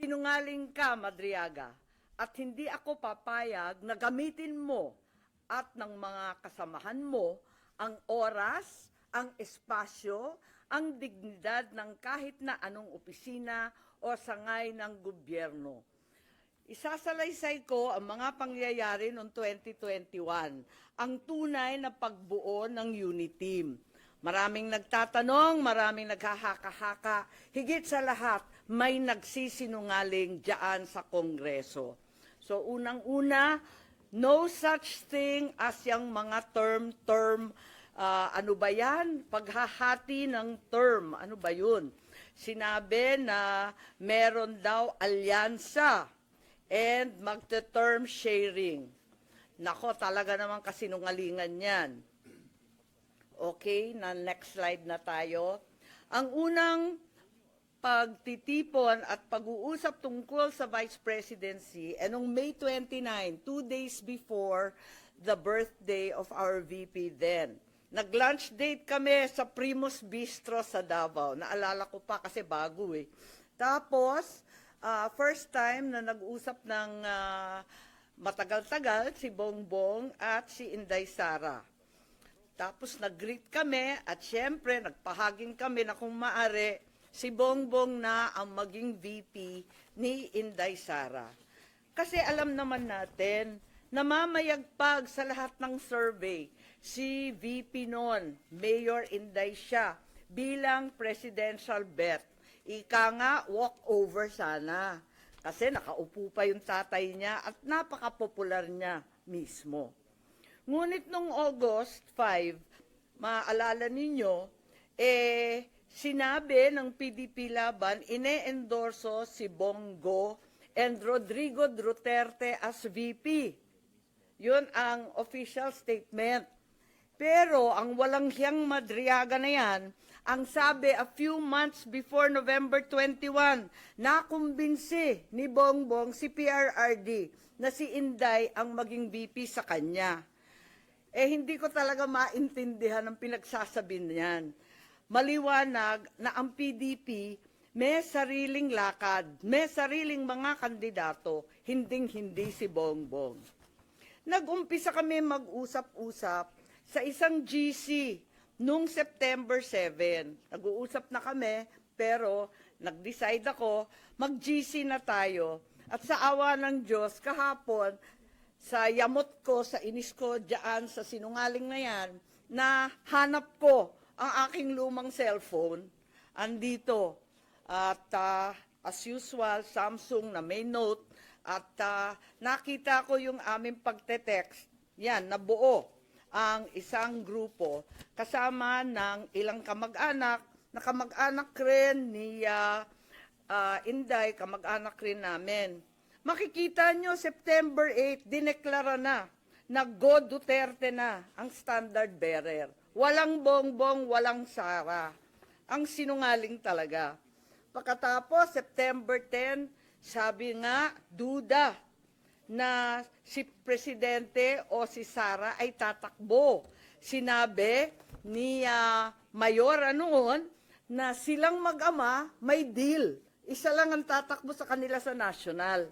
Sinungaling ka, Madriaga, at hindi ako papayag na gamitin mo at ng mga kasamahan mo ang oras, ang espasyo, ang dignidad ng kahit na anong opisina o sangay ng gobyerno. Isasalaysay ko ang mga pangyayari noong 2021, ang tunay na pagbuo ng UNITEAM. Maraming nagtatanong, maraming naghahaka-haka, higit sa lahat, may nagsisinungaling diyan sa Kongreso. So unang-una, no such thing as yung mga term, ano ba yan? Paghahati ng term, ano ba yun? Sinabi na meron daw alyansa and magte-term sharing. Nako, talaga naman kasinungalingan yan. Okay, na next slide na tayo. Ang unang pagtitipon at pag-uusap tungkol sa Vice Presidency, noong May 29, 2 days before the birthday of our VP then. Nag-lunch date kami sa Primus Bistro sa Davao. Naalala ko pa kasi bago eh. Tapos, first time na nag-usap ng matagal-tagal si Bongbong at si Inday Sara. Tapos nag-greet kami at syempre nagpahaging kami na kung maari si Bongbong na ang maging VP ni Inday Sara. Kasi alam naman natin na mamayagpag sa lahat ng survey si VP noon, Mayor Inday siya, bilang presidential bet. Ika nga, walk over sana. Kasi nakaupo pa yung tatay niya at napaka-popular niya mismo. Ngunit noong August 5, maaalala ninyo, sinabi ng PDP Laban, ine-endorso si Bongo and Rodrigo Duterte as VP. Yun ang official statement. Pero ang walang hiyang Madriaga na yan, ang sabi a few months before November 21, nakumbinsi ni Bongbong si PRRD na si Inday ang maging VP sa kanya. Hindi ko talaga maintindihan ang pinagsasabi niyan. Maliwanag na ang PDP may sariling lakad, may sariling mga kandidato, hinding-hindi si Bongbong. Nag-umpisa kami mag-usap-usap sa isang GC noong September 7. Nag-uusap na kami, pero nag-decide ako, mag-GC na tayo. At sa awa ng Diyos, kahapon, sa yamot ko, sa inis ko, dyan, sa sinungaling na yan, na hanap ko ang aking lumang cellphone, andito. At as usual, Samsung na may note, at nakita ko yung aming pagte-text. Yan, nabuo ang isang grupo kasama ng ilang kamag-anak, na kamag-anak rin ni Inday, kamag-anak rin namin. Makikita nyo, September 8, dineklara na Go Duterte na ang standard bearer. Walang Bongbong, walang Sara. Ang sinungaling talaga. Pagkatapos, September 10, sabi nga, duda na si Presidente o si Sara ay tatakbo. Sinabi ni Mayora noon na silang mag-ama may deal. Isa lang ang tatakbo sa kanila sa national.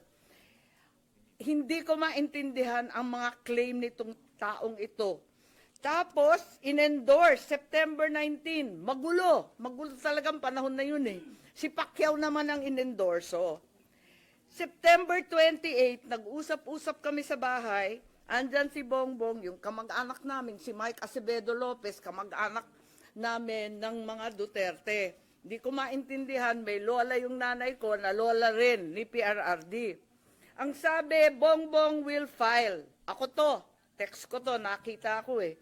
Hindi ko maintindihan ang mga claim nitong taong ito. Tapos, in-endorse, September 19, magulo. Magulo talagang panahon na yun eh. Si Pacquiao naman ang in-endorso. September 28, nag-usap-usap kami sa bahay. Andyan si Bongbong, yung kamag-anak namin, si Mike Acevedo Lopez, kamag-anak namin ng mga Duterte. Hindi ko maintindihan, may lola yung nanay ko na lola rin ni PRRD. Ang sabi, Bongbong will file. Ako to, text ko to, nakita ko eh.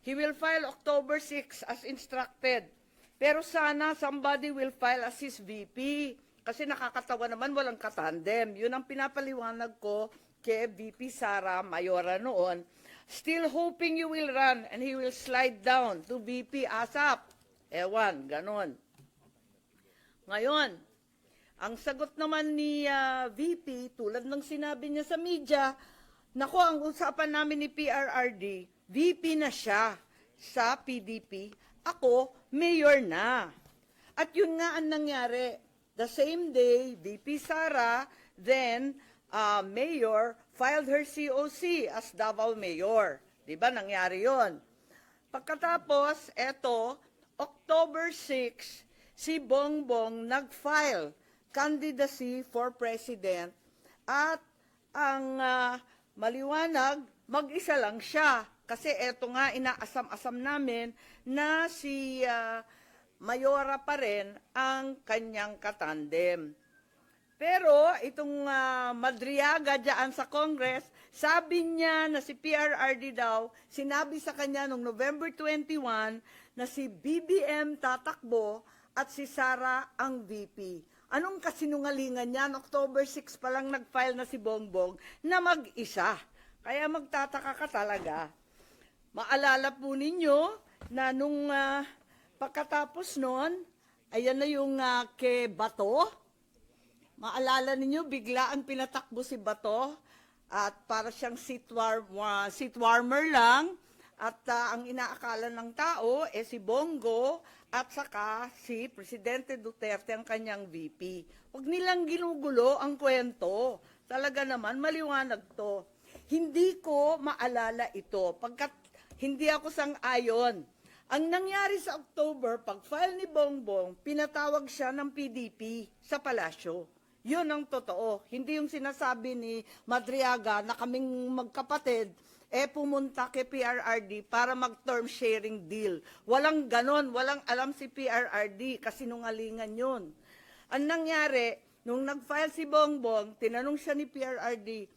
He will file October 6 as instructed. Pero sana somebody will file as his VP. Kasi nakakatawa naman, walang katandem. Yun ang pinapaliwanag ko kay VP Sara Mayora noon. Still hoping you will run and he will slide down to VP ASAP. Ewan, ganon. Ngayon, ang sagot naman ni VP, tulad ng sinabi niya sa media, nako, ang usapan namin ni PRRD, VP na siya sa PDP, ako, mayor na. At yun nga ang nangyari. the same day, VP Sara, then Mayor, filed her COC as Davao Mayor. Di ba nangyari yon? Pagkatapos, eto, October 6, si Bongbong nag-file candidacy for President at ang maliwanag, mag-isa lang siya. Kasi eto nga, inaasam-asam namin na si Mayora pa rin ang kanyang katandem. Pero itong Madriaga dyan sa Congress, sabi niya na si PRRD daw, sinabi sa kanya noong November 21 na si BBM tatakbo at si Sara ang VP. Anong kasinungalingan niyan? October 6 pa lang nag-file na si Bongbong na mag-isa. Kaya magtataka ka talaga. Maalala po ninyo na nung pagkatapos noon, ayan na yung kay Bato. Maalala ninyo, bigla ang pinatakbo si Bato at para siyang seat warmer lang at ang inaakala ng tao si Bongo at saka si Presidente Duterte ang kanyang VP. Huwag nilang ginugulo ang kwento. Talaga naman, maliwanag to. Hindi ko maalala ito pagkat hindi ako sang-ayon. Ang nangyari sa October, pag-file ni Bongbong, pinatawag siya ng PDP sa palasyo. Yun ang totoo. Hindi yung sinasabi ni Madriaga na kaming magkapatid, pumunta kay PRRD para mag-term sharing deal. Walang ganon, walang alam si PRRD, kasi nungalingan yun. Ang nangyari, nung nag-file si Bongbong, tinanong siya ni PRRD,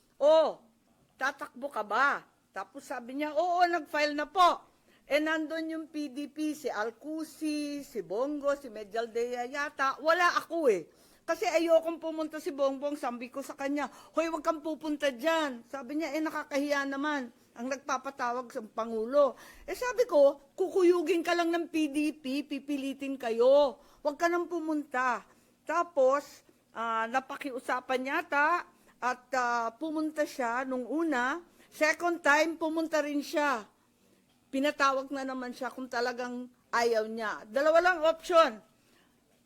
tatakbo ka ba? Tapos sabi niya, oo, nag-file na po. Nandun yung PDP, si Alcusi, si Bongo, si Medialdea yata, wala ako Kasi ayokong pumunta si Bongbong, sabi ko sa kanya, hoy, wag kang pupunta dyan. Sabi niya, nakakahiya naman ang nagpapatawag sa Pangulo. Sabi ko, kukuyugin ka lang ng PDP, pipilitin kayo. Wag ka nang pumunta. Tapos, napakiusapan yata at pumunta siya nung una. Second time, pumunta rin siya. Pinatawag na naman siya kung talagang ayaw niya. Dalawa lang option.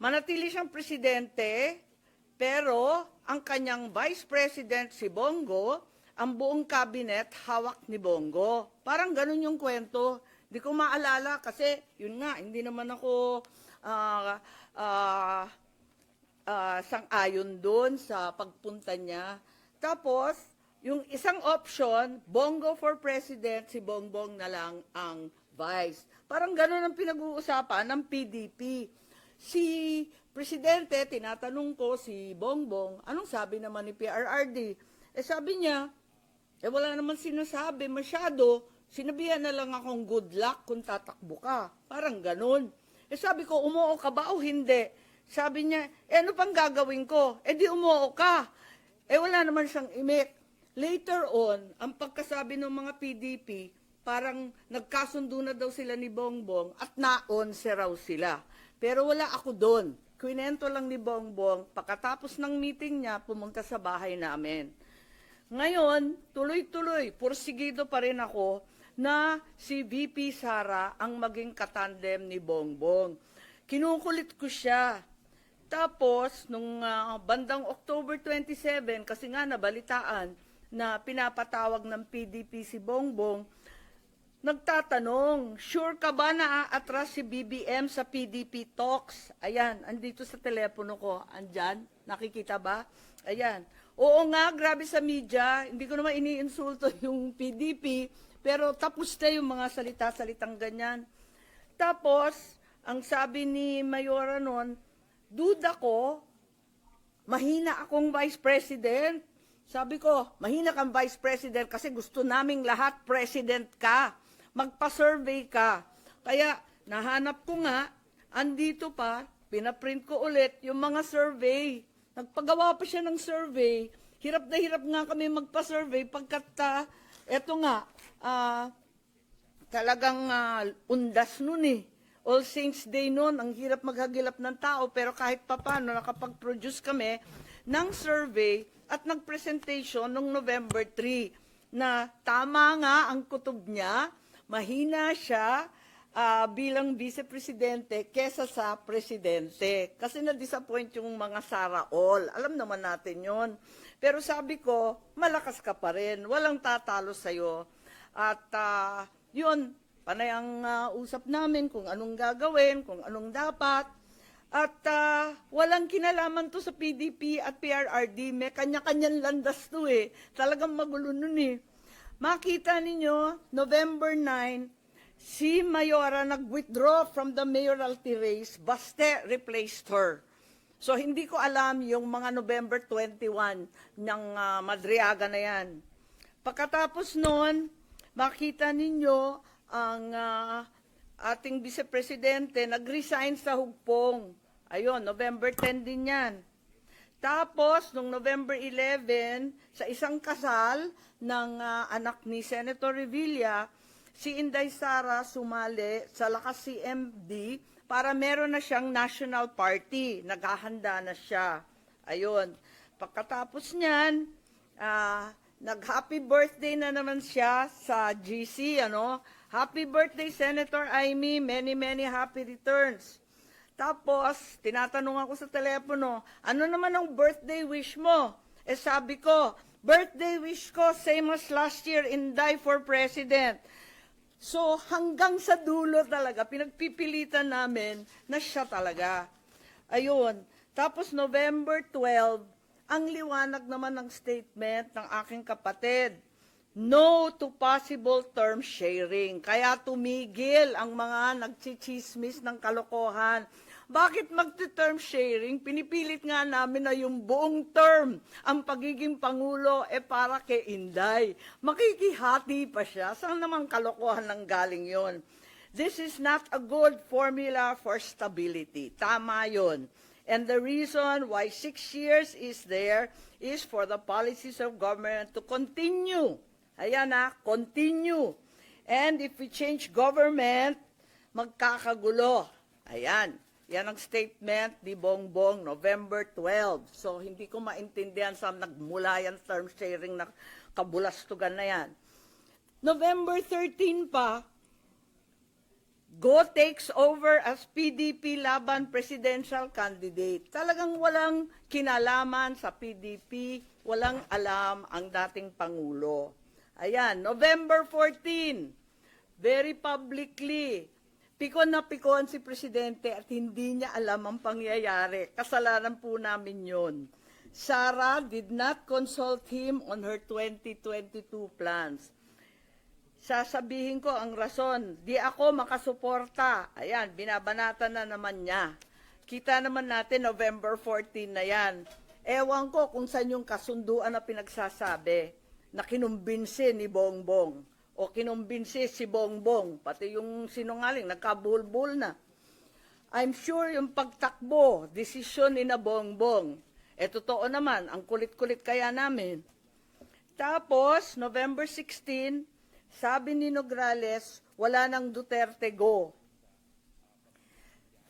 Manatili siyang presidente, pero ang kanyang vice president si Bongo, ang buong cabinet hawak ni Bongo. Parang ganun yung kwento. Di ko maalala kasi yun nga, hindi naman ako sang-ayon doon sa pagpunta niya. Tapos, yung isang option, Bongo for president, si Bongbong na lang ang vice. Parang ganun ang pinag-uusapan ng PDP. Si Presidente, tinatanong ko si Bongbong, anong sabi naman ni PRRD? Sabi niya, wala naman sinasabi masyado, sinabihan na lang akong good luck kung tatakbo ka. Parang ganun. Sabi ko, umuo ka ba o hindi? Sabi niya, ano pang gagawin ko? Di umuo ka. Wala naman siyang imik. Later on, ang pagkasabi ng mga PDP, parang nagkasundo na daw sila ni Bongbong at naonse raw sila. Pero wala ako doon. Kwinento lang ni Bongbong, pagkatapos ng meeting niya, pumunta sa bahay namin. Ngayon, tuloy-tuloy, pursigido pa rin ako na si VP Sara ang maging katandem ni Bongbong. Kinukulit ko siya. Tapos, nung bandang October 27, kasi nga nabalitaan na pinapatawag ng PDP si Bongbong, nagtatanong, sure ka ba na aatras si BBM sa PDP talks? Ayan, andito sa telepono ko. Andyan, nakikita ba? Ayan. Oo nga, grabe sa media. Hindi ko naman iniinsulto yung PDP, pero tapos na yung mga salita-salitang ganyan. Tapos, ang sabi ni Mayora noon, duda ko, mahina akong vice president. Sabi ko, mahina kang vice president kasi gusto naming lahat president ka. Magpa-survey ka. Kaya nahanap ko nga, andito pa, pinaprint ko ulit yung mga survey. Nagpagawa pa siya ng survey. Hirap na hirap nga kami magpa-survey pagkat eto nga, talagang undas nun All Saints Day noon, ang hirap maghagilap ng tao, pero kahit papano nakapag-produce kami ng survey at nag-presentation noong November 3 na tama nga ang kutob niya, mahina siya bilang vice-presidente kesa sa presidente. Kasi na-disappoint yung mga Sara All. Alam naman natin yon. Pero sabi ko, malakas ka pa rin. Walang tatalo sa'yo. At yun, panay ang usap namin kung anong gagawin, kung anong dapat. At walang kinalaman to sa PDP at PRRD. May kanya-kanyang landas to eh. Talagang magulo nun eh. Makita ninyo, November 9, si Mayora nag-withdraw from the mayoralty race. Baste replaced her. So hindi ko alam yung mga November 21 ng Madriaga na yan. Pagkatapos noon, makita ninyo ang ating vice-presidente nag-resign sa Hugpong. Ayun, November 10 din yan. Tapos, noong November 11, sa isang kasal ng anak ni Senator Revilla, si Inday Sara sumali sa Lakas CMD para meron na siyang national party. Naghahanda na siya. Ayun. Pagkatapos niyan, nag-happy birthday na naman siya sa GC, ano? Happy birthday, Senator Amy. Many, many happy returns. Tapos, tinatanong ako sa telepono, ano naman ang birthday wish mo? Eh sabi ko, birthday wish ko, same as last year, Inday for President. So, hanggang sa dulo talaga, pinagpipilitan namin na siya talaga. Ayun. Tapos, November 12, ang liwanag naman ng statement ng aking kapatid, no to possible term sharing. Kaya tumigil ang mga nagchichismis ng kalokohan. Bakit magti-term sharing? Pinipilit nga namin na yung buong term, ang pagiging Pangulo, para kay Inday. Makikihati pa siya. Saan naman kalokohan ng galing yon? This is not a good formula for stability. Tama yon. And the reason why 6 years is there is for the policies of government to continue. Ayan continue. And if we change government, magkakagulo. Ayan. Yan ang statement ni Bongbong, November 12. So, hindi ko maintindihan saan nagmula yan term sharing na kabulastugan na yan. November 13 pa, Go takes over as PDP laban presidential candidate. Talagang walang kinalaman sa PDP, walang alam ang dating Pangulo. Ayan, November 14, very publicly, pikon na pikon si Presidente at hindi niya alam ang pangyayari. Kasalanan po namin yun. Sara did not consult him on her 2022 plans. Sasabihin ko ang rason, di ako makasuporta. Ayan, binabanatan na naman niya. Kita naman natin November 14 na yan. Ewan ko kung saan yung kasunduan na pinagsasabi na kinumbinsi ni Bongbong. O kinumbinsi si Bongbong, pati yung sinungaling, nagkabulbul na. I'm sure yung pagtakbo, desisyon ni na Bongbong. Totoo naman, ang kulit-kulit kaya namin. Tapos, November 16, sabi ni Nograles, wala nang Duterte go.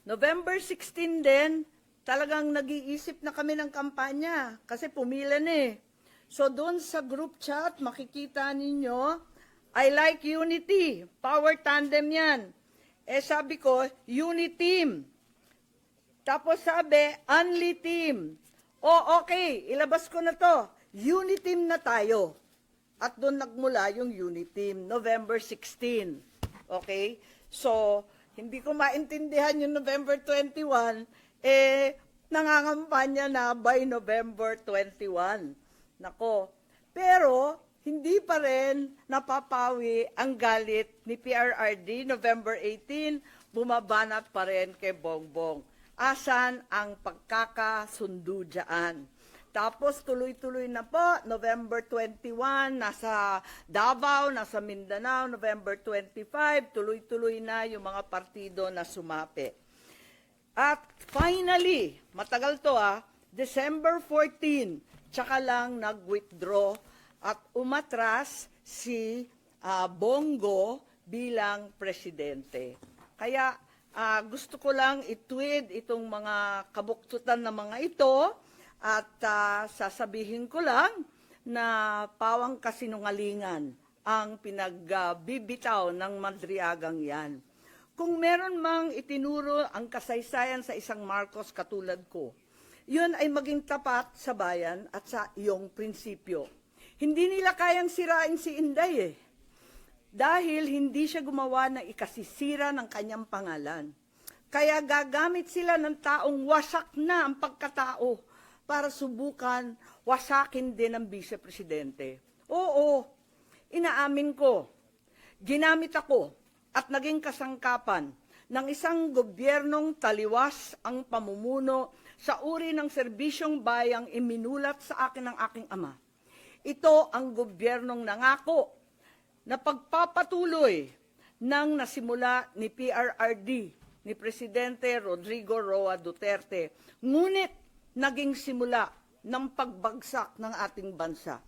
November 16 din, talagang nag-iisip na kami ng kampanya kasi pumila na eh. So doon sa group chat, makikita ninyo, I like unity. Power tandem yan. Sabi ko, uniteam. Tapos sabi, only team. Okay, ilabas ko na to. Uniteam na tayo. At doon nagmula yung uniteam, November 16. Okay? So, hindi ko maintindihan yung November 21, nangangampanya na by November 21. Nako. Pero, hindi pa rin napapawi ang galit ni PRRD. November 18, bumabanat pa rin kay Bongbong. Asan ang pagkakasundo dyan? Tapos tuloy-tuloy na po, November 21, nasa Davao, nasa Mindanao, November 25, tuloy-tuloy na yung mga partido na sumapi. At finally, matagal to December 14, tsaka lang nag-withdraw at umatras si Bongo bilang presidente. Kaya gusto ko lang i-tweet itong mga kabuktutan na mga ito at sasabihin ko lang na pawang kasinungalingan ang pinagbibitaw ng Madriagang yan. Kung meron mang itinuro ang kasaysayan sa isang Marcos katulad ko, yun ay maging tapat sa bayan at sa iyong prinsipyo. Hindi nila kayang sirain si Inday dahil hindi siya gumawa ng ikasisira ng kanyang pangalan. Kaya gagamit sila ng taong wasak na ang pagkatao para subukan wasakin din ang vice-presidente. Oo, inaamin ko, ginamit ako at naging kasangkapan ng isang gobyernong taliwas ang pamumuno sa uri ng serbisyong bayang iminulat sa akin ng aking ama. Ito ang gobyernong nangako na pagpapatuloy ng nasimula ni PRRD, ni Presidente Rodrigo Roa Duterte, ngunit naging simula ng pagbagsak ng ating bansa.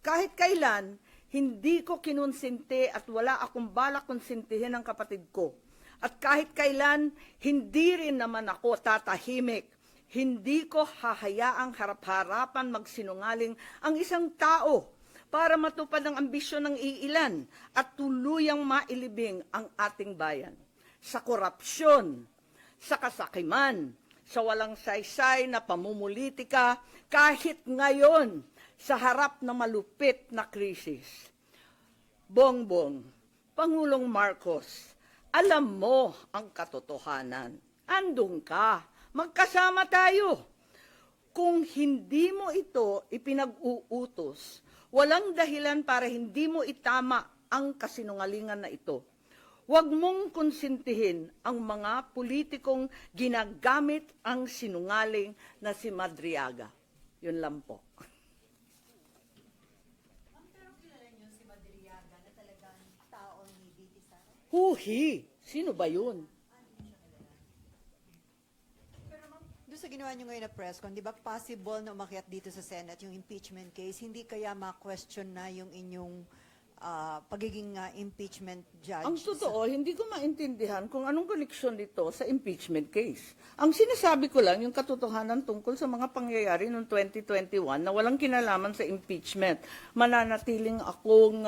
Kahit kailan, hindi ko kinonsente at wala akong balak konsintihin ang kapatid ko. At kahit kailan, hindi rin naman ako tatahimik. Hindi ko hahayaang harap-harapan magsinungaling ang isang tao para matupad ang ambisyon ng iilan at tuluyang mailibing ang ating bayan. Sa korupsyon, sa kasakiman, sa walang saysay na pamumulitika, kahit ngayon, sa harap ng malupit na krisis. Bongbong, Pangulong Marcos, alam mo ang katotohanan. Andun ka, magkasama tayo. Kung hindi mo ito ipinag-uutos, walang dahilan para hindi mo itama ang kasinungalingan na ito. Huwag mong konsintihin ang mga politikong ginagamit ang sinungaling na si Madriaga. Yun lang po. Huhi! Sino ba yun? Doon sa ginawa nyo ngayon na press con, di ba possible na umakyat dito sa Senate yung impeachment case, hindi kaya ma-question na yung inyong pagiging impeachment judge? Ang totoo, hindi ko maintindihan kung anong koneksyon nito sa impeachment case. Ang sinasabi ko lang yung katotohanan tungkol sa mga pangyayari noong 2021 na walang kinalaman sa impeachment. Mananatiling akong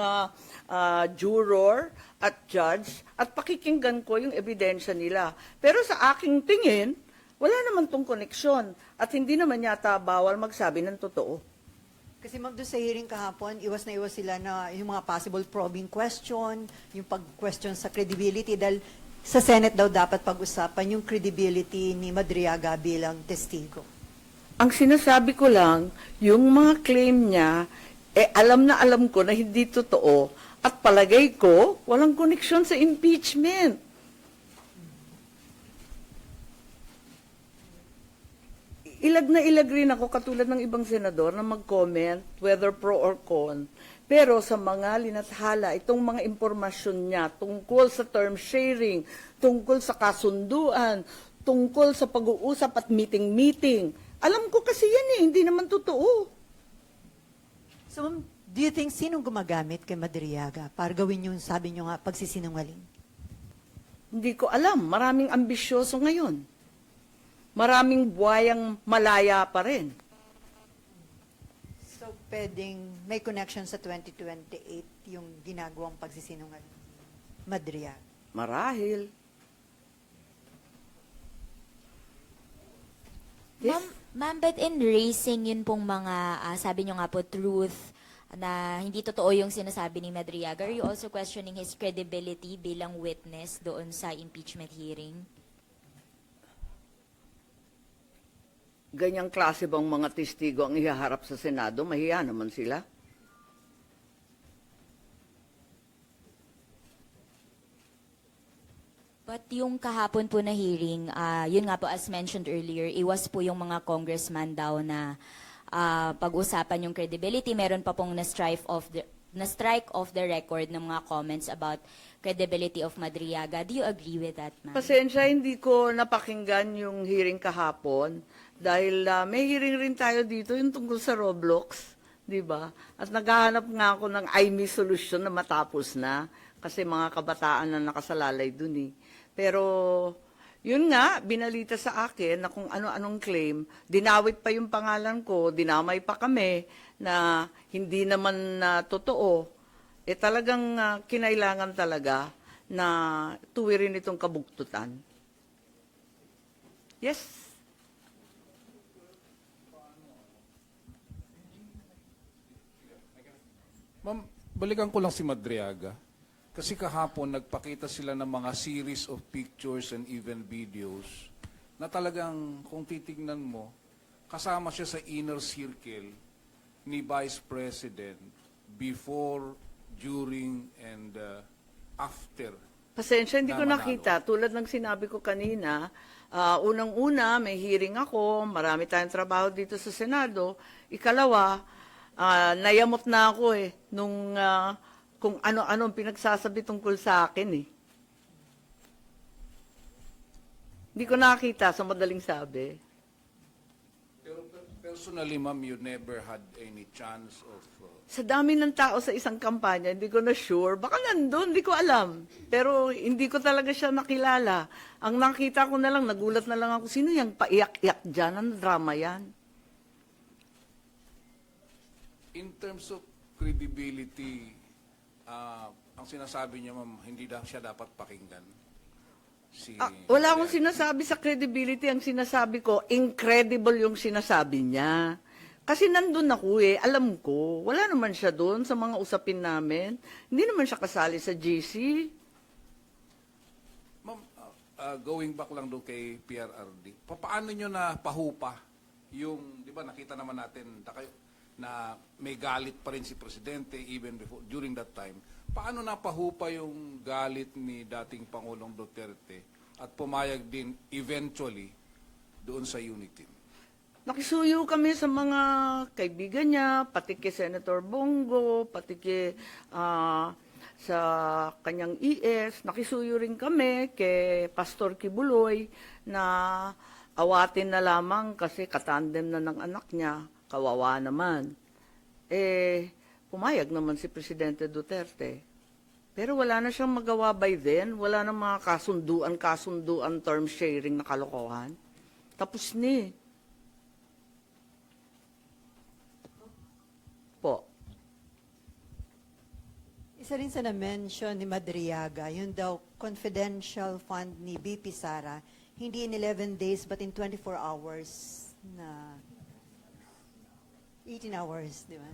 juror at judge at pakikinggan ko yung ebidensya nila. Pero sa aking tingin, wala naman tong koneksyon at hindi naman yata bawal magsabi ng totoo. Kasi ma'am, doon sa hearing kahapon, iwas na iwas sila na yung mga possible probing question, yung pag-question sa credibility, dahil sa Senate daw dapat pag-usapan yung credibility ni Madriaga bilang testigo. Ang sinasabi ko lang, yung mga claim niya, alam na alam ko na hindi totoo at palagay ko, walang koneksyon sa impeachment. Ilag na ilag rin ako katulad ng ibang senador na mag-comment whether pro or con. Pero sa mga linathala, itong mga impormasyon niya tungkol sa term sharing, tungkol sa kasunduan, tungkol sa pag-uusap at meeting-meeting. Alam ko kasi yan hindi naman totoo. So ma'am, do you think sinong gumagamit kay Madriaga para gawin yung sabi nyo nga pagsisinungaling? Hindi ko alam. Maraming ambisyoso ngayon. Maraming buhayang malaya pa rin. So pwedeng may connection sa 2028 yung ginagawang pagsisinungaling? Madriaga. Marahil. Yes? Ma'am, but in racing, yun pong mga, sabi nyo nga po, truth, na hindi totoo yung sinasabi ni Madriaga, are you also questioning his credibility bilang witness doon sa impeachment hearing? Ganyang klase bang mga testigo ang ihaharap sa Senado? Mahiya naman sila. But yung kahapon po na hearing, yun nga po as mentioned earlier, iwas po yung mga congressman daw na pag-usapan yung credibility. Meron pa pong na-strike off the record ng mga comments about credibility of Madriaga. Do you agree with that, ma'am? Pasensya, hindi ko napakinggan yung hearing kahapon dahil may hearing rin tayo dito yung tungkol sa Roblox, di ba? At naghahanap nga ako ng IME solution na matapos na kasi mga kabataan na nakasalalay dun eh. Pero yun nga, binalita sa akin na kung ano-anong claim, dinawit pa yung pangalan ko, dinamay pa kami na hindi naman totoo. Talagang kinailangan talaga na tuwirin itong kabugtutan. Yes. Ma'am, balikan ko lang si Madriaga. Kasi kahapon nagpakita sila ng mga series of pictures and even videos na talagang kung titignan mo, kasama siya sa inner circle ni Vice President before, during, and after. Pasensya, hindi ko Tama na, nakita. Tulad ng sinabi ko kanina, unang-una, may hearing ako, marami tayong trabaho dito sa Senado. Ikalawa, nayamot na ako nung kung ano-ano ang pinagsasabi tungkol sa akin Hindi ko nakita sa madaling sabi. Pero personally, ma'am, you never had any chance of... Sa dami ng tao sa isang kampanya, hindi ko na sure. Baka nandun, hindi ko alam. Pero hindi ko talaga siya nakilala. Ang nakita ko na lang, nagulat na lang ako, sino yung paiyak-iyak dyan? Ano drama yan? In terms of credibility, ang sinasabi niya, ma'am, hindi siya dapat pakinggan. Wala akong sinasabi sa credibility. Ang sinasabi ko, incredible yung sinasabi niya. Kasi nandun ako alam ko. Wala naman siya doon sa mga usapin namin. Hindi naman siya kasali sa GC. Ma'am, going back lang doon kay PRRD, paano nyo na pahupa yung, di ba nakita naman natin na may galit pa rin si Presidente even before, during that time. Paano napahupa yung galit ni dating Pangulong Duterte at pumayag din eventually doon sa unity? Nakisuyo kami sa mga kaibigan niya, pati kay Senator Bongo, pati kay sa kanyang ES. Nakisuyo rin kami kay Pastor Kibuloy na awatin na lamang kasi katandem na ng anak niya. Kawawa naman. Pumayag naman si Presidente Duterte. Pero wala na siyang magawa by then. Wala na mga kasunduan, term sharing na kalokohan. Tapos ni. Po. Isa rin sa na-mention ni Madriaga, yun daw confidential fund ni BP Sara, hindi in 11 days but in 24 hours na 18 hours, di ba?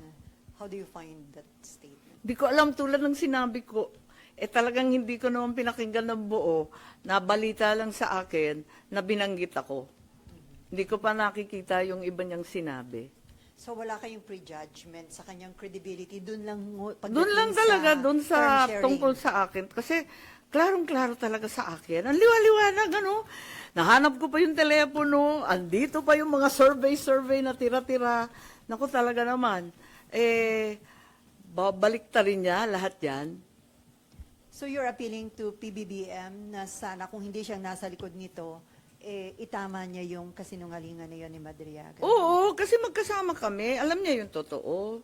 How do you find that statement? Di ko alam, tulad ng sinabi ko, talagang hindi ko naman pinakinggan ng buo, na balita lang sa akin na binanggit ako. Hindi ko pa nakikita yung iba niyang sinabi. So wala kayong prejudgment sa kanyang credibility, dun lang Doon lang talaga, doon sa term sharing. tungkol sa akin. Kasi klarong-klaro talaga sa akin. Ang liwa-liwanag, Nahanap ko pa yung telepono, andito pa yung mga survey na tira-tira. Naku, talaga naman. Babalik ta rin niya lahat yan. So you're appealing to PBBM na sana kung hindi siyang nasa likod nito, itama niya yung kasinungalingan na yun ni Madriaga. Oo, kasi magkasama kami. Alam niya yung totoo.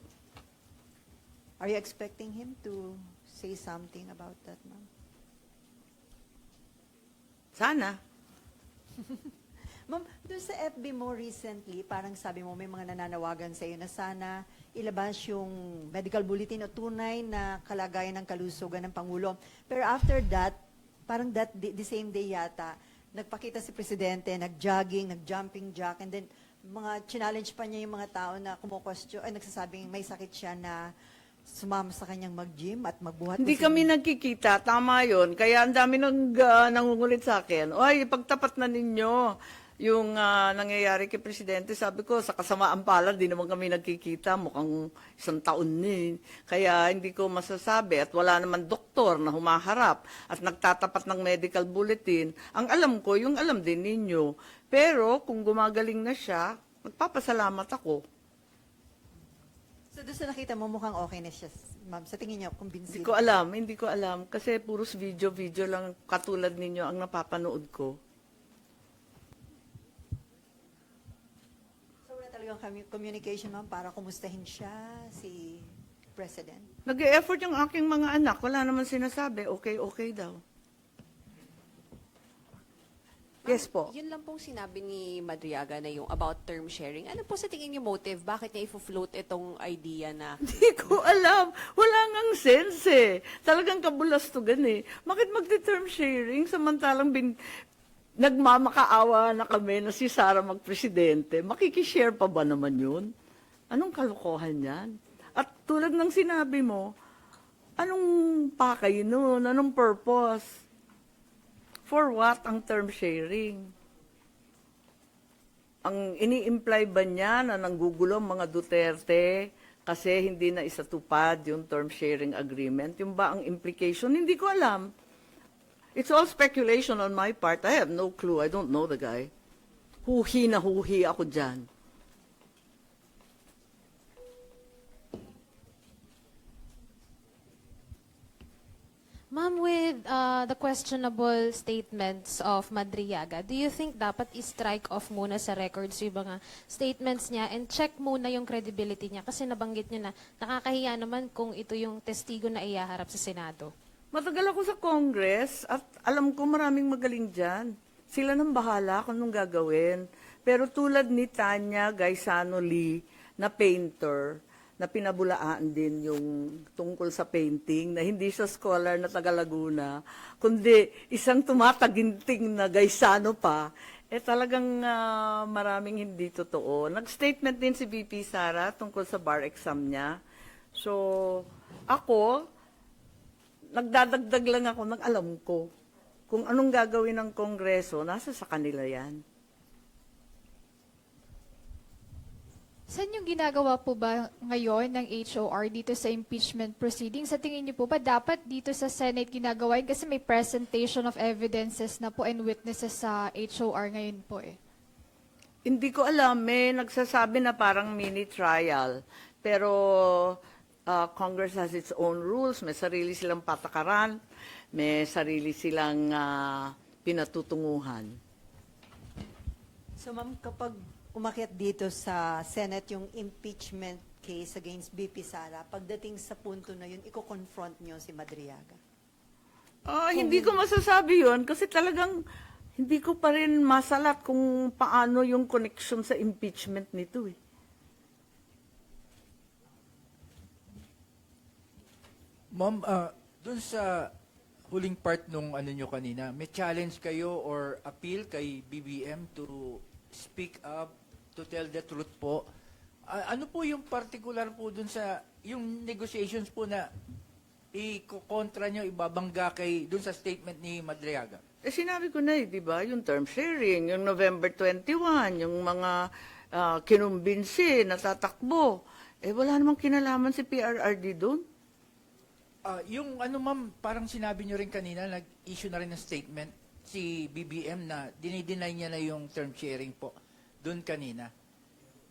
Are you expecting him to say something about that, ma'am? Sana. Ma'am, doon sa FB mo recently, parang sabi mo may mga nananawagan sa iyo na sana ilabas yung medical bulletin o tunay na kalagayan ng kalusugan ng Pangulo. Pero after that, parang the same day yata, nagpakita si Presidente, nag-jogging, nag-jumping jack, and then challenge pa niya yung mga tao na nagsasabing may sakit siya na sumama sa kanyang mag-gym at magbuhat. Hindi kami nagkikita. Tama yon. Kaya ang dami nangungulit sa akin. Oy, pagtapat na ninyo yung nangyayari kay Presidente. Sabi ko, sa kasamaan palad, di naman kami nagkikita. Mukhang isang taon ni. Kaya hindi ko masasabi. At wala naman doktor na humaharap at nagtatapat ng medical bulletin. Ang alam ko, yung alam din ninyo. Pero kung gumagaling na siya, magpapasalamat ako. So doon sa nakita mo, mukhang okay na siya, ma'am. Sa tingin niyo, convinced? Hindi ko alam. Kasi puros video lang katulad ninyo ang napapanood ko. So wala talagang communication, ma'am, para kumustahin siya, si President? Nag-e-effort yung aking mga anak. Wala naman sinasabi. Okay daw. Yes po. Yun lang pong sinabi ni Madriaga na yung about term sharing. Ano po sa tingin niyo motive? Bakit niya i-float itong idea na Hindi ko alam. Wala ngang sense eh. Talagang kabulastugan eh. Bakit magti-term sharing samantalang nagmamakaawa na kami na si Sara magpresidente? Makikishare pa ba naman yun? Anong kalokohan yan? At tulad ng sinabi mo, anong pakay nun? Anong purpose? For what ang term sharing? Ang ini-imply ba niya na nanggugulo ang mga Duterte kasi hindi na isatupad yung term sharing agreement? Yung ba ang implication? Hindi ko alam. It's all speculation on my part. I have no clue. I don't know the guy. Huhi na huhi ako dyan. Ma'am, with the questionable statements of Madriaga, do you think dapat i-strike off muna sa records yung mga statements niya and check muna yung credibility niya? Kasi nabanggit niyo na nakakahiya naman kung ito yung testigo na iyaharap sa Senado. Matagal ako sa Congress at alam ko maraming magaling dyan. Sila nang bahala kung anong gagawin. Pero tulad ni Tanya Gaisano Lee na painter, na pinabulaan din yung tungkol sa painting, na hindi siya scholar na taga Laguna, kundi isang tumataginting na Gaisano pa, talagang maraming hindi totoo. Nag-statement din si VP Sara tungkol sa bar exam niya. So, ako, nagdadagdag lang ako ng alam ko. Kung anong gagawin ng Kongreso, nasa sa kanila yan. Saan yung ginagawa po ba ngayon ng HOR dito sa impeachment proceedings? Sa tingin niyo po ba dapat dito sa Senate ginagawa yun? Kasi may presentation of evidences na po and witnesses sa HOR ngayon po eh. Hindi ko alam, may nagsasabi na parang mini trial. Pero Congress has its own rules, may sarili silang patakaran, may sarili silang pinatutunguhan. So ma'am, kapag umakyat dito sa Senate yung impeachment case against BP Sara, pagdating sa punto na yun, iko-confront nyo si Madriaga? Hindi ko masasabi yun kasi talagang hindi ko pa rin masalat kung paano yung connection sa impeachment nito eh. Ma'am, dun sa huling part nung ano nyo kanina, may challenge kayo or appeal kay BBM to speak up, to tell the truth po. Ano po yung particular po dun sa, yung negotiations po na i-kontra nyo, ibabangga kay dun sa statement ni Madriaga? Sinabi ko na di ba, yung term sharing, yung November 21, yung mga kinumbinsi, natatakbo. Wala namang kinalaman si PRRD dun. Yung ano ma'am, parang sinabi nyo rin kanina, nag-issue na rin ng statement si BBM na dinideny niya na yung term sharing po doon kanina.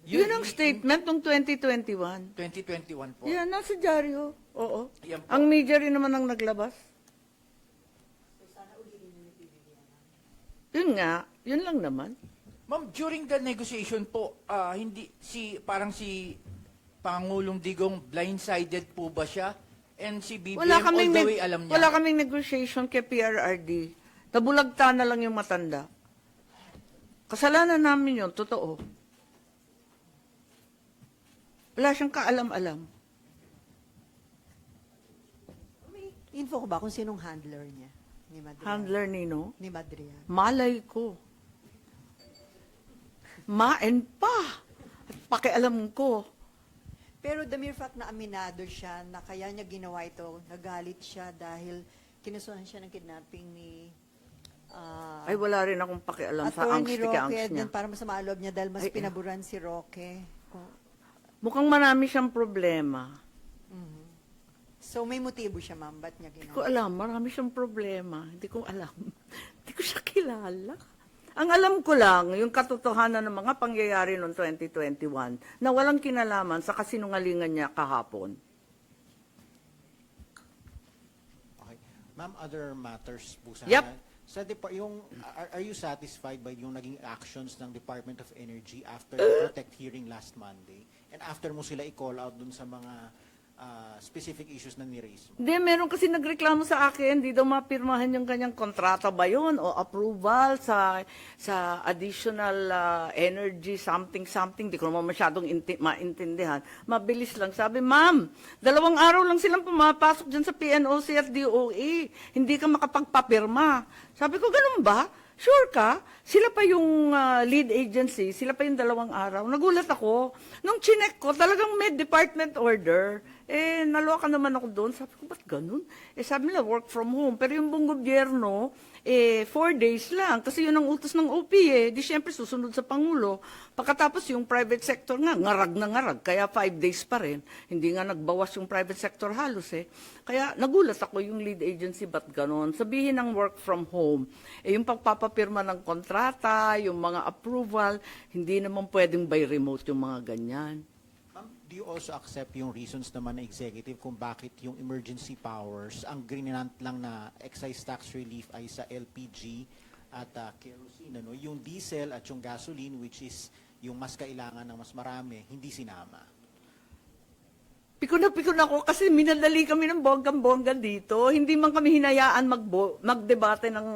Yun ang statement ng 2021. 2021 po. Yan, nasa dyaryo. Oo. Yan po. Ang media rin naman ang naglabas. Yun nga, yun lang naman. Ma'am, during the negotiation po, hindi parang si Pangulong Digong blindsided po ba siya? And si BBM all the way alam niya? Wala kaming negotiation kay PRRD. Nabulagta na lang yung matanda. Kasalanan namin yun, totoo. Wala siyang kaalam-alam. May info ko ba kung sinong handler niya? Ni Madriaga? Handler nino? Ni Madriaga. Malay ko. Maen pa. At pakialam ko. Pero the mere fact na aminado siya, na kaya niya ginawa ito, nagalit siya dahil kinusuhan siya ng kidnapping ni Ay, wala rin akong pakialam sa Attorney angst Roque, niya. din para masama ang loob niya dahil mas Ay, pinaburan si Roque. Mukhang marami siyang problema. So may motibo siya, ma'am, ba't niya Hindi ko ginawa? alam, marami siyang problema. Hindi ko alam. Hindi ko siya kilala. Ang alam ko lang, yung katotohanan ng mga pangyayari noong 2021 na walang kinalaman sa kasinungalingan niya kahapon. Okay. Ma'am, other matters po sana. Yep. Are you satisfied by yung naging actions ng Department of Energy after the Protect hearing last Monday? And after mo sila i-call out dun sa mga specific issues na ni-raise mo? Hindi, meron kasi nagreklamo sa akin, di daw mapirmahan yung kanyang kontrata ba yun o approval sa additional energy something, di ko naman masyadong maintindihan. Mabilis lang. Sabi, ma'am, 2 araw lang silang pumapasok dyan sa PNOC at DOE. Hindi ka makapagpapirma. Sabi ko, ganun ba? Sure ka? Sila pa yung lead agency, sila pa yung 2 araw. Nagulat ako. Nung chinek ko, talagang may department order. Naloka naman ako doon. Sabi ko, ba't ganun? Sabi nila, work from home. Pero yung buong gobyerno, 4 days lang. Kasi yun ang utos ng OP Di syempre susunod sa Pangulo. Pagkatapos yung private sector nga, ngarag na ngarag. Kaya 5 days pa rin. Hindi nga nagbawas yung private sector halos Kaya nagulat ako yung lead agency, ba't ganun? Sabihin ng work from home. Yung pagpapapirma ng kontrata, yung mga approval, hindi naman pwedeng by remote yung mga ganyan. Ma'am, do you also accept yung reasons naman ng executive kung bakit yung emergency powers, ang grinant lang na excise tax relief ay sa LPG at kerosene, yung diesel at yung gasoline, which is yung mas kailangan ng mas marami, hindi sinama? Pikon na ako kasi minadali kami ng bonggang-bongga dito. Hindi man kami hinayaan magdebate ng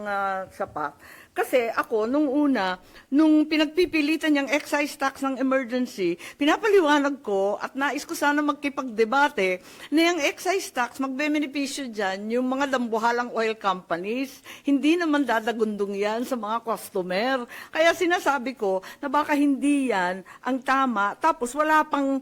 sapat. Kasi ako, nung una, nung pinagpipilitan yung excise tax ng emergency, pinapaliwanag ko at nais ko sana magkipagdebate na yung excise tax, magbe-benepisyo dyan yung mga dambuhalang oil companies. Hindi naman dadagundong yan sa mga customer. Kaya sinasabi ko na baka hindi yan ang tama. Tapos wala pang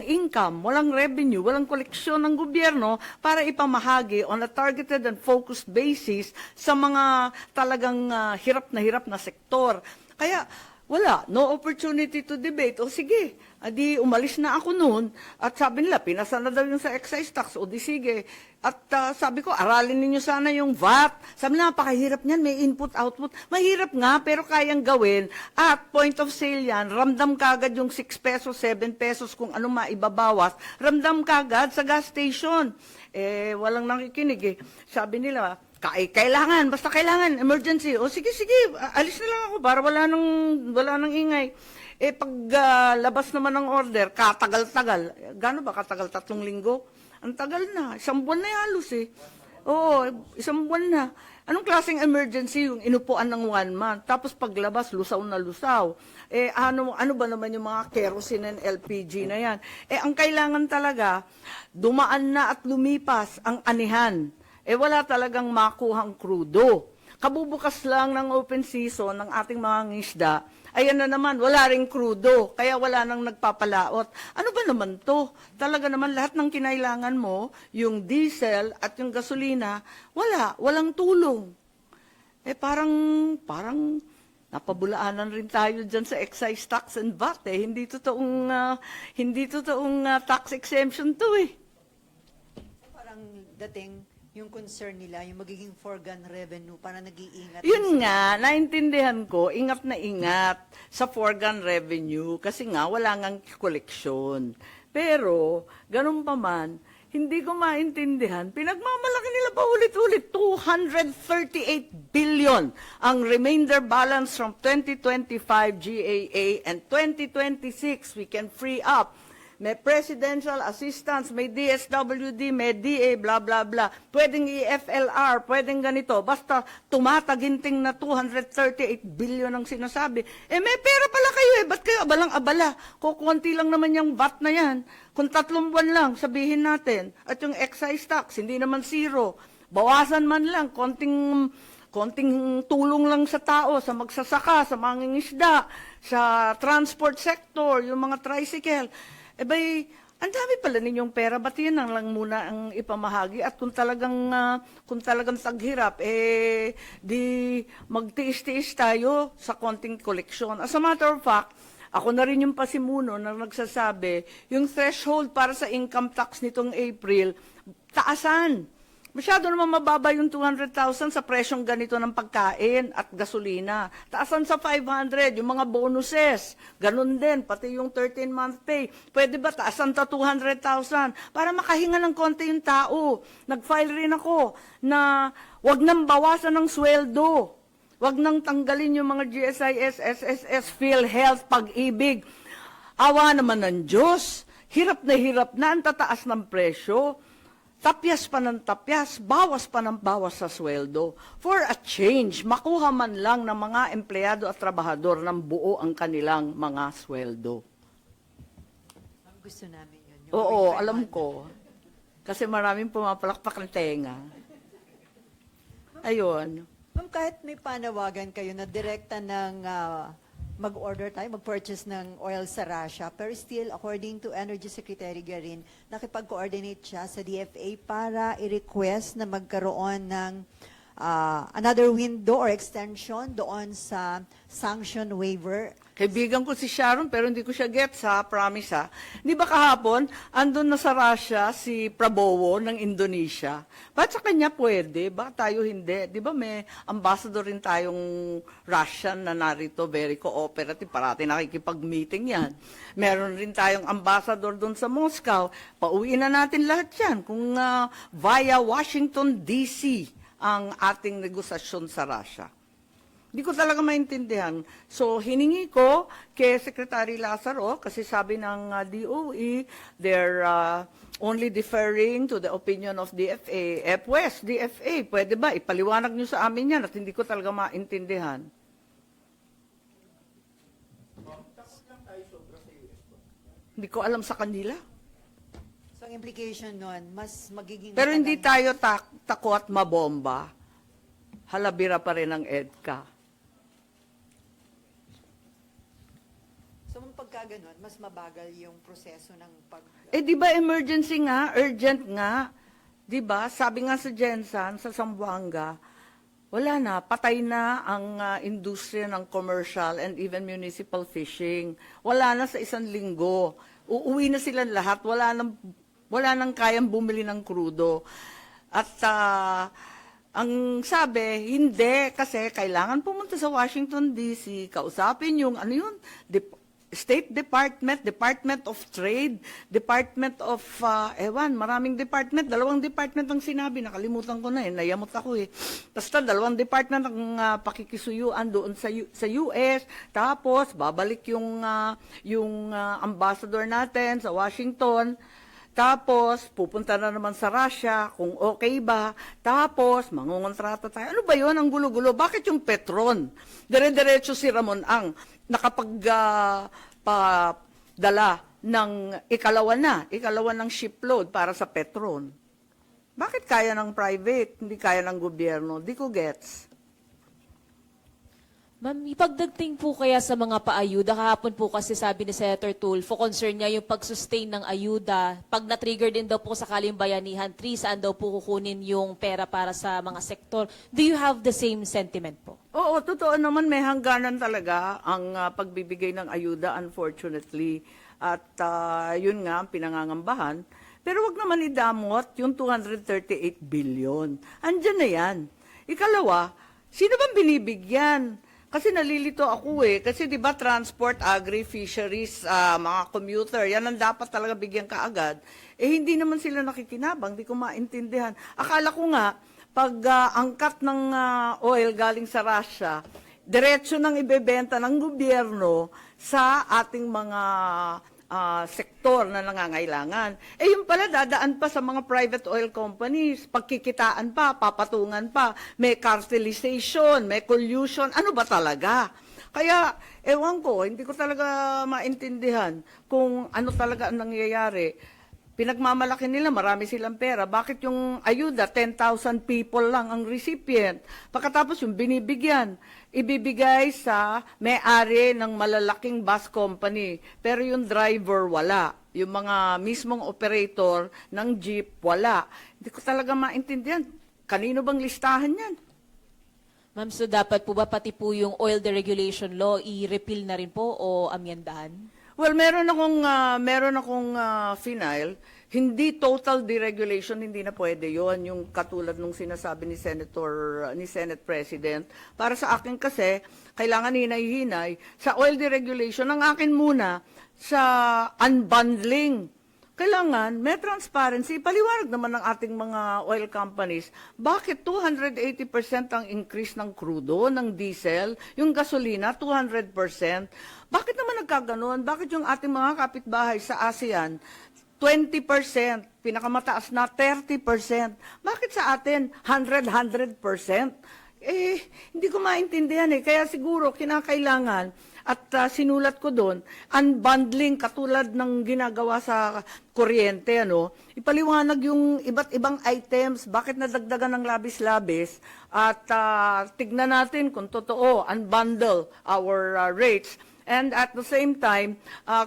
income, walang revenue, walang koleksyon ng gobyerno para ipamahagi on a targeted and focused basis sa mga talagang hirap na sektor. Kaya wala, no opportunity to debate. O sige, adi umalis na ako noon at sabi nila, pinasa na daw yung sa excise tax. O di sige. At sabi ko, aralin ninyo sana yung VAT. Sabi nila, napakahirap niyan, may input-output. Mahirap nga, pero kayang gawin. At point of sale yan, ramdam kagad yung 6 pesos, 7 pesos, kung ano maibabawas. Ramdam kagad sa gas station. Walang nakikinig Sabi nila, basta kailangan, emergency. O sige, alis na lang ako para wala nang ingay. Pag labas naman ng order, katagal-tagal. Gaano ba katagal? 3 linggo? Ang tagal na. 1 buwan na halos Oo, 1 buwan na. Anong klaseng emergency yung inupuan ng 1 month? Tapos paglabas, lusaw na lusaw. Ano ba naman yung mga kerosene and LPG na yan? Ang kailangan talaga, dumaan na at lumipas ang anihan. Wala talagang makuhang krudo. Kabubukas lang ng open season ng ating mga ngisda, ayan na naman, wala ring krudo, kaya wala nang nagpapalaot. Ano ba naman to? Talaga naman lahat ng kinailangan mo, yung diesel at yung gasolina, walang tulong. Parang napabulaanan rin tayo dyan sa excise tax and VAT Hindi totoong tax exemption to Parang dating yung concern nila, yung magiging foregone revenue, para nag-iingat. Yun nga, naintindihan ko, ingat na ingat sa foregone revenue kasi nga wala ngang koleksyon. Pero, ganun pa man, hindi ko maintindihan, pinagmamalaki nila pa ulit-ulit, 238 billion ang remainder balance from 2025 GAA and 2026 we can free up. May presidential assistance, may DSWD, may DA, blah, blah, blah. Pwedeng EFLR, pwedeng ganito. Basta tumataginting na 238 billion ang sinasabi. May pera pala kayo Ba't kayo abalang-abala? Kukunti lang naman yung VAT na yan. Kung 3 buwan lang, sabihin natin. At yung excise tax, hindi naman zero. Bawasan man lang, konting tulong lang sa tao, sa magsasaka, sa mangingisda, sa transport sector, yung mga tricycle. Ang dami pala ninyong pera, ba't yan lang muna ang ipamahagi? At kung talagang taghirap, di magtiis-tiis tayo sa konting koleksyon. As a matter of fact, ako na rin yung pasimuno na nagsasabi, yung threshold para sa income tax nitong April, taasan. Masyado naman mababa yung 200,000 sa presyong ganito ng pagkain at gasolina. Taasan sa 500, yung mga bonuses. Ganun din, pati yung 13-month pay. Pwede ba taasan sa 200,000 para makahinga ng konti yung tao? Nag-file rin ako na wag nang bawasan ng sweldo. Wag nang tanggalin yung mga GSIS, SSS, PhilHealth, Pag-ibig. Awa naman ng Diyos. hirap na ang tataas ng presyo. Tapyas pa ng tapyas, bawas pa ng bawas sa sweldo. For a change, makuha man lang ng mga empleyado at trabahador ng buo ang kanilang mga sweldo. Ma'am, gusto namin yun. Yung Oo, requirement. alam ko. Kasi maraming pumapalakpak ng tenga. Ayun. Ma'am, kahit may panawagan kayo na direkta ng mag-order tayo, mag-purchase ng oil sa Russia, pero still, according to Energy Secretary Garin, nakipag-coordinate siya sa DFA para i-request na magkaroon ng another window or extension doon sa sanction waiver. Kaibigan ko si Sharon pero hindi ko siya get sa promise ha. Di ba kahapon, andun na sa Russia si Prabowo ng Indonesia. Ba't sa kanya pwede? Bakit tayo hindi? Di ba may ambassador rin tayong Russian na narito, very cooperative, parati nakikipag-meeting yan. Meron rin tayong ambassador doon sa Moscow. Pauwiin na natin lahat yan kung via Washington, D.C. ang ating negosasyon sa Russia. Hindi ko talaga maintindihan. So, hiningi ko kay Secretary Lazaro, kasi sabi ng DOE, they're only deferring to the opinion of DFA. Pues, DFA, pwede ba? Ipaliwanag nyo sa amin yan at hindi ko talaga maintindihan. Hindi ko alam sa kanila. So, ang implication nun, mas magiging... Pero hindi matagal- tayo takot mabomba. Halabira pa rin ang EDCA. So, pagka ganun, mas mabagal yung proseso ng pag... Eh di ba emergency nga, urgent nga? Di ba? Sabi nga sa Jensan, sa Zamboanga, wala na, patay na ang industriya ng commercial and even municipal fishing. Wala na sa 1 linggo. Uuwi na sila lahat, wala nang kayang bumili ng krudo. At ang sabi, hindi, kasi kailangan pumunta sa Washington, D.C., kausapin yung, ano yun, State Department, Department of Trade, Department of, maraming department, 2 department ang sinabi, nakalimutan ko na nayamot ako Basta 2 department ang pakikisuyuan doon sa US, tapos babalik yung ambassador natin sa Washington, tapos pupunta na naman sa Russia kung okay ba, tapos mangungontrata tayo. Ano ba yun ang gulo-gulo? Bakit yung Petron? Dire-diretso si Ramon Ang nakapagdala ng ikalawa ng shipload para sa Petron. Bakit kaya ng private, hindi kaya ng gobyerno? Di ko gets. Ma'am, ipagdagting po kaya sa mga paayuda. Kahapon po kasi sabi ni Senator Tulfo, concern niya yung pag-sustain ng ayuda. Pag na-trigger din daw po sakaling bayanihan, saan daw po kukunin yung pera para sa mga sektor. Do you have the same sentiment po? Oo, totoo naman, may hangganan talaga ang pagbibigay ng ayuda, unfortunately. At yun nga, ang pinangangambahan. Pero wag naman idamot yung 238 billion. Andyan na yan. Ikalawa, sino bang binibigyan? Kasi nalilito ako Kasi di ba transport, agri, fisheries, mga commuter, yan ang dapat talaga bigyan kaagad. Hindi naman sila nakikinabang, di ko maintindihan. Akala ko nga, pag angkat ng oil galing sa Russia, diretso nang ibebenta ng gobyerno sa ating mga sektor na nangangailangan. Yung pala, dadaan pa sa mga private oil companies, pagkikitaan pa, papatungan pa, may cartelization, may collusion, ano ba talaga? Kaya, ewan ko, hindi ko talaga maintindihan kung ano talaga ang nangyayari. Pinagmamalaki nila, marami silang pera. Bakit yung ayuda, 10,000 people lang ang recipient? Pagkatapos yung binibigyan, ibibigay sa may-ari ng malalaking bus company. Pero yung driver, wala. Yung mga mismong operator ng jeep, wala. Hindi ko talaga maintindihan. Kanino bang listahan yan? Ma'am, so dapat po ba pati po yung oil deregulation law i-repeal na rin po o amyendahan? Well, meron akong final. Hindi total deregulation, hindi na pwede yon, yung katulad nung sinasabi ni Senate President. Para sa akin kasi, kailangan hinay-hinay. Sa oil deregulation, ang akin muna, sa unbundling Kailangan may transparency. Paliwanag naman ng ating mga oil companies, bakit 280% ang increase ng crudo, ng diesel, yung gasolina 200%? Bakit naman nagkaganon? Bakit yung ating mga kapitbahay sa ASEAN 20%, pinakamataas na 30%? Bakit sa atin 100%? Hindi ko maintindihan eh. Kaya siguro kinakailangan at sinulat ko doon, unbundling katulad ng ginagawa sa kuryente, ipaliwanag yung iba't ibang items, bakit nadagdagan ng labis-labis, at tignan natin kung totoo, unbundle our rates. And at the same time,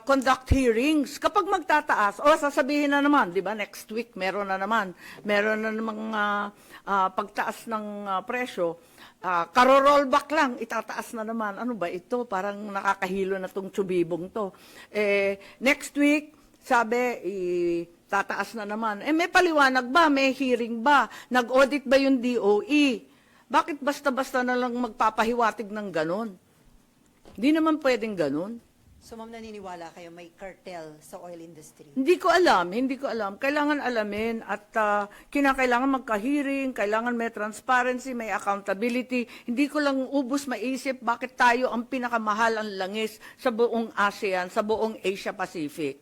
conduct hearings. Kapag magtataas, sasabihin na naman, di ba, next week meron na namang pagtaas ng presyo. Karo-rollback lang, itataas na naman. Ano ba ito? Parang nakakahilo na tong tsubibong to. Next week, sabi, tataas na naman. May paliwanag ba? May hearing ba? Nag-audit ba yung DOE? Bakit basta-basta na lang magpapahiwatig ng ganon? Hindi naman pwedeng ganon. So ma'am, naniniwala kayo may cartel sa oil industry? Hindi ko alam. Kailangan alamin at kinakailangan magka-hearing, kailangan may transparency, may accountability. Hindi ko lang ubos maisip bakit tayo ang pinakamahal ang langis sa buong ASEAN, sa buong Asia Pacific.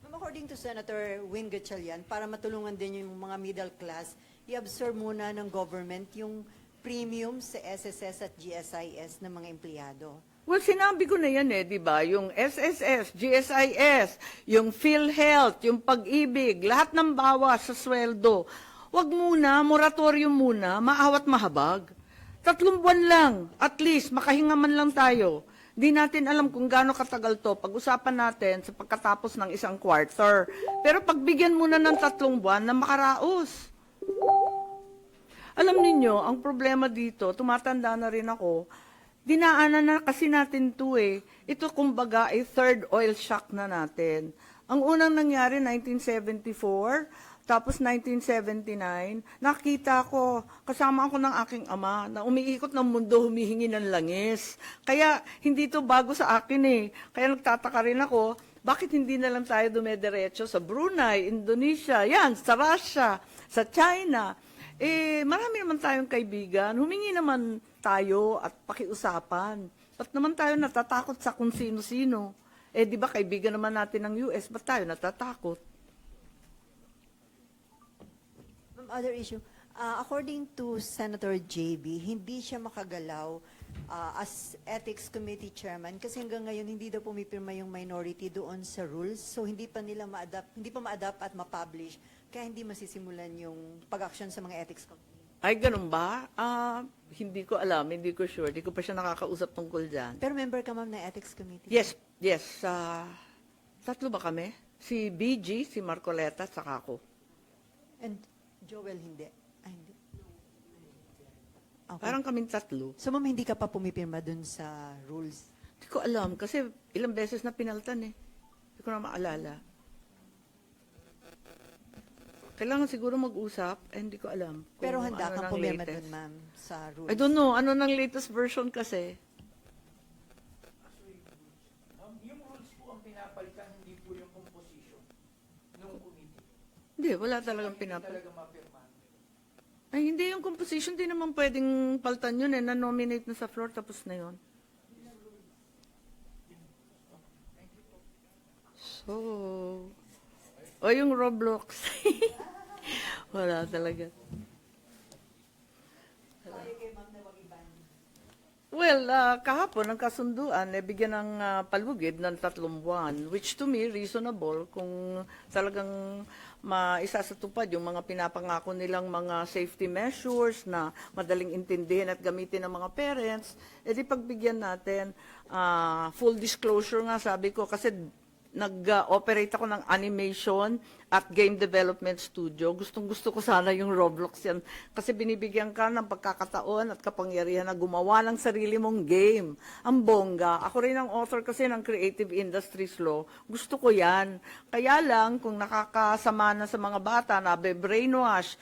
Ma'am, according to Senator Win Gatchalian, para matulungan din yung mga middle class, i-absorb muna ng government yung premium sa SSS at GSIS ng mga empleyado. Well, sinabi ko na yan di ba? Yung SSS, GSIS, yung PhilHealth, yung Pag-ibig, lahat ng bawas sa sweldo. Wag muna, moratorium muna, maawat mahabag. 3 buwan lang, at least, makahinga man lang tayo. Di natin alam kung gaano katagal to. Pag-usapan natin sa pagkatapos ng 1 quarter. Pero pagbigyan muna ng 3 buwan na makaraos. Alam ninyo, ang problema dito, tumatanda na rin ako, dinaanan na kasi natin to Ito kumbaga ay third oil shock na natin. Ang unang nangyari, 1974, tapos 1979, nakita ko, kasama ako ng aking ama, na umiikot ng mundo, humihingi ng langis. Kaya hindi to bago sa akin Kaya nagtataka rin ako, bakit hindi na lang tayo dumediretso sa Brunei, Indonesia, yan, sa Russia, sa China. Marami naman tayong kaibigan, humingi naman tayo at pakiusapan. Ba't naman tayo natatakot sa kung sino-sino? Di ba kaibigan naman natin ng US, ba't tayo natatakot? Other issue, according to Senator JB, hindi siya makagalaw as Ethics Committee Chairman kasi hanggang ngayon hindi daw pumipirma yung minority doon sa rules. So hindi pa ma-adapt at ma-publish. Kaya hindi masisimulan yung pag-action sa mga ethics committee. Ay, ganun ba? Hindi ko alam, hindi ko sure. Hindi ko pa siya nakakausap tungkol dyan. Pero member ka ma'am ng ethics committee? Yes. 3 ba kami? Si BG, si Marcoleta, at saka ako. And Joel hindi? Hindi. Okay. Parang kaming 3. So ma'am, hindi ka pa pumipirma dun sa rules? Hindi ko alam kasi ilang beses na pinaltan Hindi ko na maalala. Kailangan siguro mag-usap, hindi ko alam. Pero handa ano kang ng pumirma latest. dun ma'am sa rules? I don't know, ano ng latest version kasi? Yung rules po ang pinapalitan, hindi po yung composition ng committee. Hindi, wala talagang pinapal. Talaga mapirma. Ay, hindi yung composition, di naman pwedeng paltan yun na-nominate na sa floor, tapos na yun. So, yung Roblox. Wala talaga. Well, kahapon ang kasunduan, bigyan ng palugid ng 3 buwan, which to me, reasonable kung talagang maisasatupad yung mga pinapangako nilang mga safety measures na madaling intindihin at gamitin ng mga parents, di pagbigyan natin, full disclosure nga sabi ko, kasi nag-operate ako ng animation at game development studio. Gustong-gusto ko sana yung Roblox yan. Kasi binibigyan ka ng pagkakataon at kapangyarihan na gumawa ng sarili mong game. Ang bongga. Ako rin ang author kasi ng Creative Industries Law. Gusto ko yan. Kaya lang, kung nakakasama na sa mga bata na brainwash